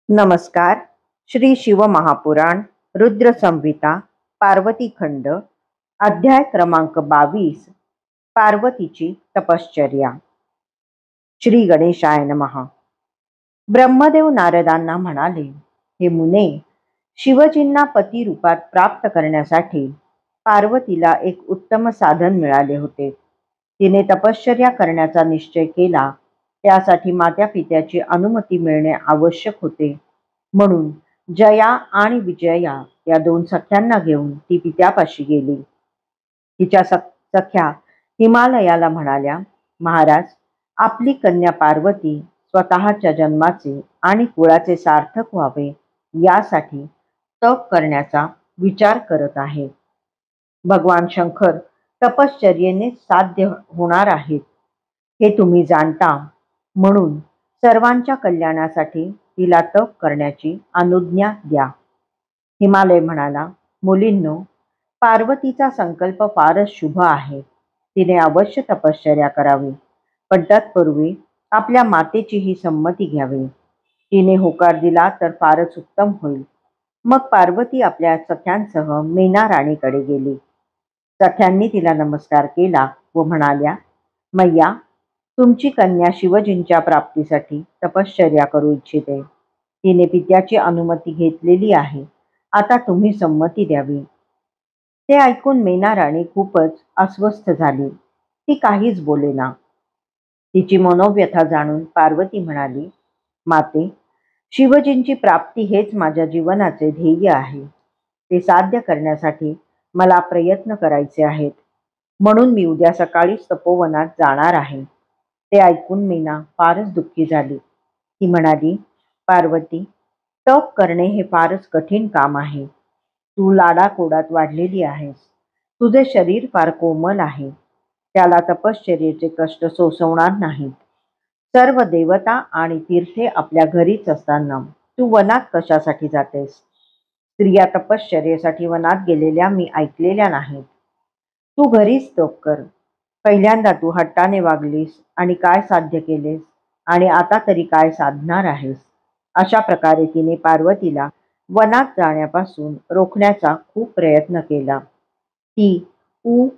नमस्कार. श्री शिव महापुराण रुद्र संहिता पार्वती खंड अध्याय क्रमांक 22 पार्वतीची तपश्चर्या. श्री गणेशाय नमः. ब्रह्मदेव नारदांना म्हणाले, हे मुने, शिवजींना पती रूपात प्राप्त करण्यासाठी पार्वतीला एक उत्तम साधन मिळाले होते. तिने तपश्चर्या करण्याचा निश्चय केला. त्यासाठी मात्या पित्याची अनुमती मिळणे आवश्यक होते. म्हणून जया आणि विजया या दोन सख्यांना घेऊन ती पित्यापाशी गेली. तिच्या सख्या हिमालयाला म्हणाल्या, महाराज, आपली कन्या पार्वती स्वतःच्या जन्माचे आणि कुळाचे सार्थक व्हावे यासाठी तप करण्याचा विचार करत आहे. भगवान शंकर तपश्चर्येने साध्य होणार आहेत हे तुम्ही जाणता. म्हणून सर्वांच्या कल्याणासाठी तिला तप करण्याची अनुज्ञा द्या. हिमालय म्हणाला, मुलींनो, पार्वतीचा संकल्प फारच शुभ आहे. तिने अवश्य तपश्चर्या करावी, पण तत्पूर्वी आपल्या मातेचीही संमती घ्यावी. तिने होकार दिला तर फारच उत्तम होईल. मग पार्वती आपल्या सख्यांसह मेना राणीकडे गेली. सख्यांनी तिला नमस्कार केला व म्हणाल्या, मैया, तुमची कन्या शिवजींच्या प्राप्तीसाठी तपश्चर्या करू इच्छिते. तिने पित्याची अनुमती घेतलेली आहे. आता तुम्ही संमती द्यावी. ते ऐकून मेना राणी खूपच अस्वस्थ झाली. ती काहीच बोलेना. तिची मनोव्यथा जाणून पार्वती म्हणाली, माते, शिवजींची प्राप्ती हेच माझ्या जीवनाचे ध्येय आहे. ते साध्य करण्यासाठी मला प्रयत्न करायचे आहेत. म्हणून मी उद्या सकाळीच तपोवनात जाणार आहे. ते ऐकून मीना फारच दुःखी झाली. ती म्हणाली, पार्वती, तप करणे हे फारच कठीण काम आहे. तू लाडाकोडात वाढलेली आहेस. तुझे शरीर फार कोमल आहे. त्याला तपश्चर्येचे कष्ट सोसवणार नाहीत. सर्व देवता आणि तीर्थे आपल्या घरीच असताना तू वनात कशासाठी जातेस? स्त्रिया तपश्चर्येसाठी वनात गेलेल्या मी ऐकलेल्या नाहीत. तू घरीच तप कर. पहिल्यांदा तू हट्टाने वागलीस आणि काय साध्य केलेस, आणि आता तरी काय साधणार आहेस? अशा प्रकारे तिने पार्वतीला वनात जाण्यापासून रोखण्याचा खूप प्रयत्न केला. ती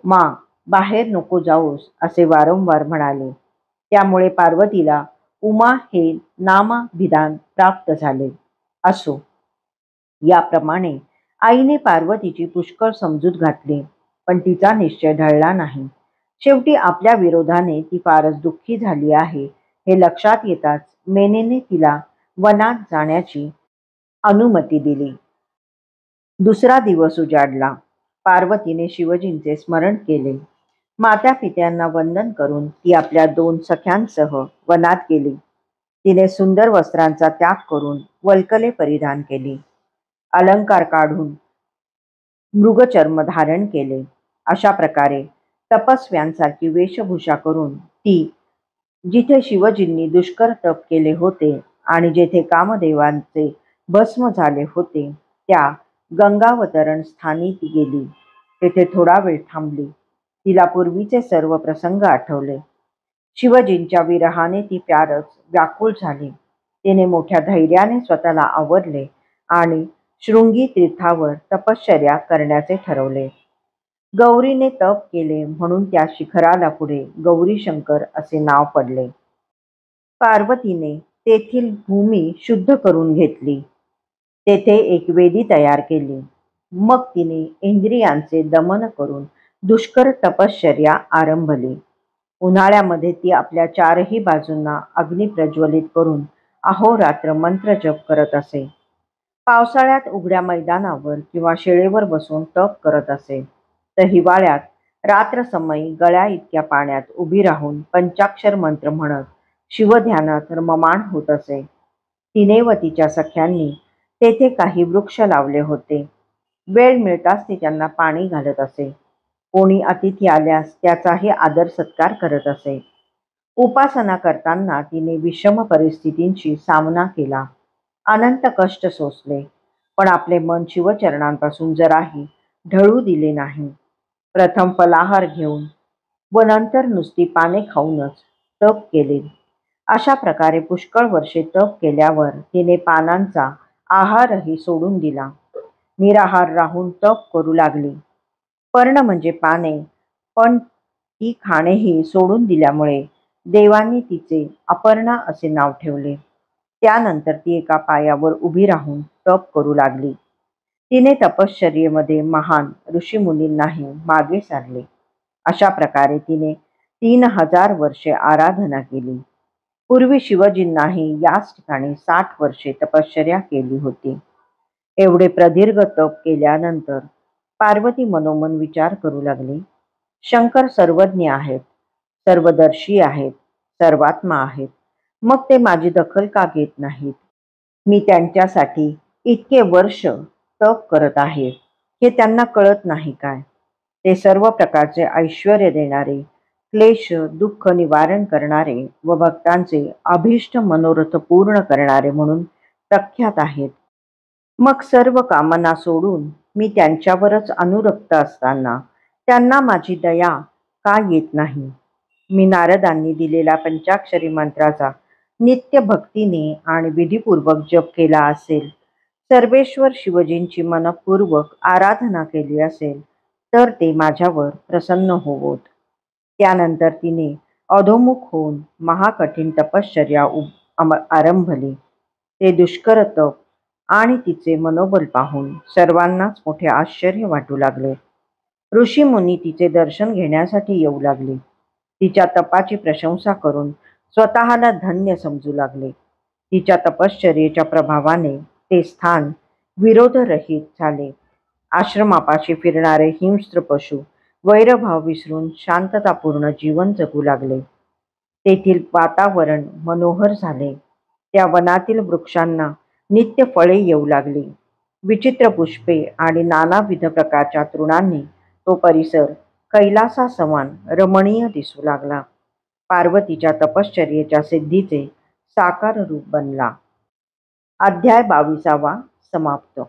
मा बाहेर नको जाऊस असे वारंवार म्हणाले. त्यामुळे पार्वतीला उमा हे नामाभिधान प्राप्त झाले. असो, याप्रमाणे आईने पार्वतीची पुष्कळ समजूत घातली, पण तिचा निश्चय ढळला नाही. शेवटी आपल्या विरोधाने ती फारच दुःखी झाली आहे हे लक्षात येताच मेनेने तिला वनात जाण्याची अनुमती दिली. दुसरा दिवस उजाडला. पार्वतीने शिवजींचे स्मरण केले. माता पित्यांना वंदन करून ती आपल्या दोन सख्यांसह वनात गेली. तिने सुंदर वस्त्रांचा त्याग करून वल्कले परिधान केली. अलंकार काढून मृगचर्म धारण केले. अशा प्रकारे तपस्व्यांसारखी वेशभूषा करून ती जिथे शिवजींनी दुष्कर तप केले होते आणि जेथे कामदेवांचे भस्म झाले होते त्या गंगावतरण स्थानी ती गेली. तेथे थोडा वेळ थांबली. तिला पूर्वीचे सर्व प्रसंग आठवले. शिवजींच्या विरहाने ती फारच व्याकुळ झाली. तिने मोठ्या धैर्याने स्वतःला आवरले आणि शृंगी तीर्थावर तपश्चर्या करण्याचे ठरवले. गौरीने तप केले म्हणून त्या शिखराला पुढे गौरी शंकर असे नाव पडले. पार्वतीने तेथील भूमी शुद्ध करून घेतली. तेथे एक वेदी तयार केली. मग तिने इंद्रियांचे दमन करून दुष्कर तपश्चर्या आरंभली. उन्हाळ्यामध्ये ती आपल्या चारही बाजूंना अग्नी प्रज्वलित करून अहोरात्र मंत्र जप करत असे. पावसाळ्यात उघड्या मैदानावर किंवा शिळेवर बसून तप करत असे. तर हिवाळ्यात रात्रसमयी गळ्या इतक्या पाण्यात उभी राहून पंचाक्षर मंत्र म्हणत शिवध्यानात रममाण होत असे. तिने व तिच्या सख्यांनी तेथे काही वृक्ष लावले होते. वेळ मिळताच ती त्यांना पाणी घालत असे. कोणी अतिथी आल्यास त्याचाही आदर सत्कार करत असे. उपासना करताना तिने विषम परिस्थितींशी सामना केला. अनंत कष्ट सोसले, पण आपले मन शिवचरणांपासून जराही ढळू दिले नाही. प्रथम फलाहार घेऊन व नंतर नुसती पाने खाऊनच तप केले. अशा प्रकारे पुष्कळ वर्षे तप केल्यावर तिने पानांचा आहारही सोडून दिला. निराहार राहून तप करू लागली. पर्ण म्हणजे पाने, पण ती खाणेही सोडून दिल्यामुळे देवांनी तिचे अपर्णा असे नाव ठेवले. त्यानंतर ती एका पायावर उभी राहून तप करू लागली. तिने तपश्चर्येमध्ये महान ऋषीमुनींनाही मागे सारले. अशा प्रकारे तिने 3000 वर्षे आराधना केली. पूर्वी शिवजींनाही याच ठिकाणी 60 वर्षे तपश्चर्या केली होती. एवढे प्रदीर्घ तप केल्यानंतर पार्वती मनोमन विचार करू लागली. शंकर सर्वज्ञ आहेत, सर्वदर्शी आहेत, सर्वात्मा आहेत. मग ते माझी दखल का घेत नाहीत? मी त्यांच्यासाठी इतके वर्ष तप करत आहे, हे त्यांना कळत नाही काय? ते सर्व प्रकारचे ऐश्वर्य देणारे, क्लेश दुःख निवारण करणारे व भक्तांचे अभीष्ट मनोरथ पूर्ण करणारे म्हणून प्रख्यात आहेत. मग सर्व कामना सोडून मी त्यांच्यावरच अनुरक्त असताना त्यांना माझी दया का येत नाही? मी नारदांनी दिलेला पंचाक्षरी मंत्राचा नित्य भक्तीने आणि विधीपूर्वक जप केला असेल, सर्वेश्वर शिवजींची मनपूर्वक आराधना केली असेल, तर ते माझ्यावर प्रसन्न होवोत. त्यानंतर तिने अधोमुख होऊन महाकठीण तपश्चर्या आरंभली. ते दुष्कर तप आणि तिचे मनोबल पाहून सर्वांनाच मोठे आश्चर्य वाटू लागले. ऋषीमुनी तिचे दर्शन घेण्यासाठी येऊ लागले. तिच्या तपाची प्रशंसा करून स्वतःला धन्य समजू लागले. तिच्या तपश्चर्येच्या प्रभावाने ते स्थान विरोधरहित झाले. आश्रमापाशी फिरणारे हिंस्त्र पशु वैरभाव विसरून शांततापूर्ण जीवन जगू लागले. तेथील वातावरण मनोहर झाले. त्या वनातील वृक्षांना नित्य फळे येऊ लागली. विचित्र पुष्पे आणि नानाविध प्रकारच्या तृणांनी तो परिसर कैलासासमान रमणीय दिसू लागला. पार्वतीच्या तपश्चर्येच्या सिद्धीचे साकार रूप बनला. अध्याय 22 समाप्त.